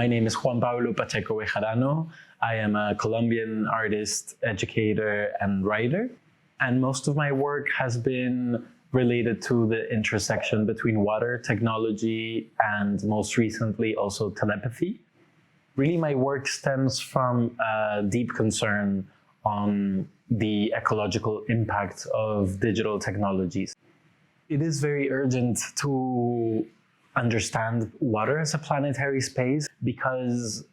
My name is Juan Pablo Pacheco Bejarano. I am a Colombian artist, educator, and writer. And most of my work has been related to the intersection between water, technology, and most recently also telepathy. Really, my work stems from a deep concern on the ecological impact of digital technologies. It is very urgent to understand water as a planetary space because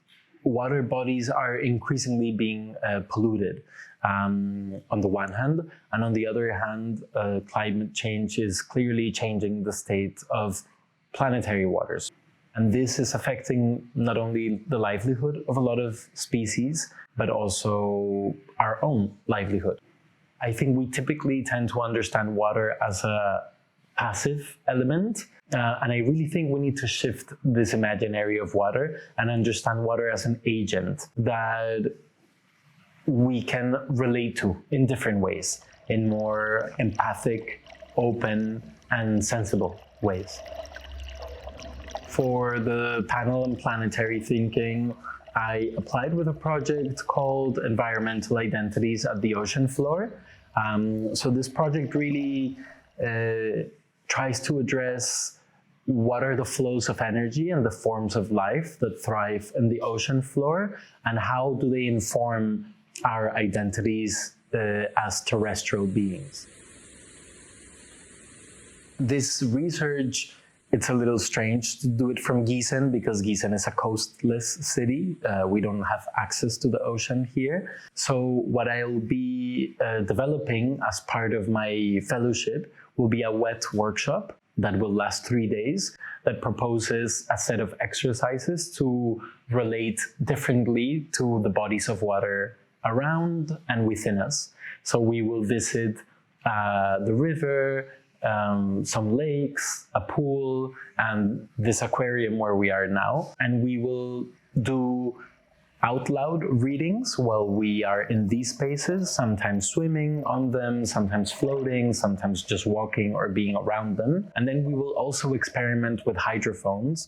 water bodies are increasingly being polluted on the one hand, and on the other hand, climate change is clearly changing the state of planetary waters. And this is affecting not only the livelihood of a lot of species, but also our own livelihood. I think we typically tend to understand water as a passive element, and I really think we need to shift this imaginary of water and understand water as an agent that we can relate to in different ways, in more empathic, open, and sensible ways. For the panel on planetary thinking, I applied with a project called Environmental Identities at the Ocean Floor. So this project really tries to address what are the flows of energy and the forms of life that thrive in the ocean floor, and how do they inform our identities as terrestrial beings. This research, it's a little strange to do it from Gießen because Gießen is a coastless city. We don't have access to the ocean here. So what I'll be developing as part of my fellowship will be a wet workshop that will last 3 days, that proposes a set of exercises to relate differently to the bodies of water around and within us. So we will visit the river, some lakes, a pool, and this aquarium where we are now. And we will do out loud readings while we are in these spaces, sometimes swimming on them, sometimes floating, sometimes just walking or being around them. And then we will also experiment with hydrophones.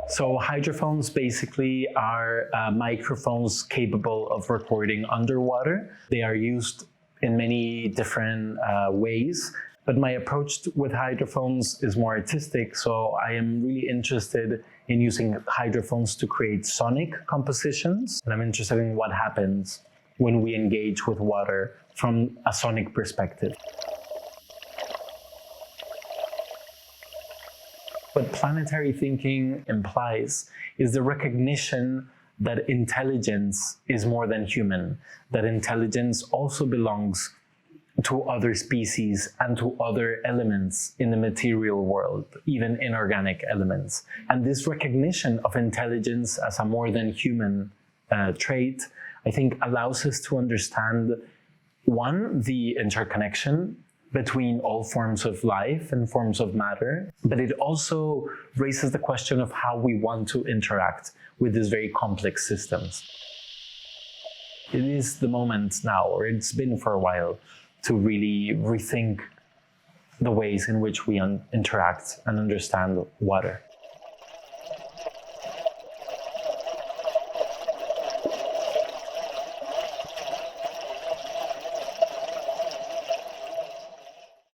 So hydrophones basically are microphones capable of recording underwater. They are used in many different ways. But my approach with hydrophones is more artistic, so I am really interested in using hydrophones to create sonic compositions. And I'm interested in what happens when we engage with water from a sonic perspective. What planetary thinking implies is the recognition that intelligence is more than human, that intelligence also belongs to other species and to other elements in the material world, even inorganic elements. And this recognition of intelligence as a more than human trait, I think allows us to understand, one, the interconnection between all forms of life and forms of matter, but it also raises the question of how we want to interact with these very complex systems. It is the moment now, or it's been for a while, to really rethink the ways in which we interact and understand water.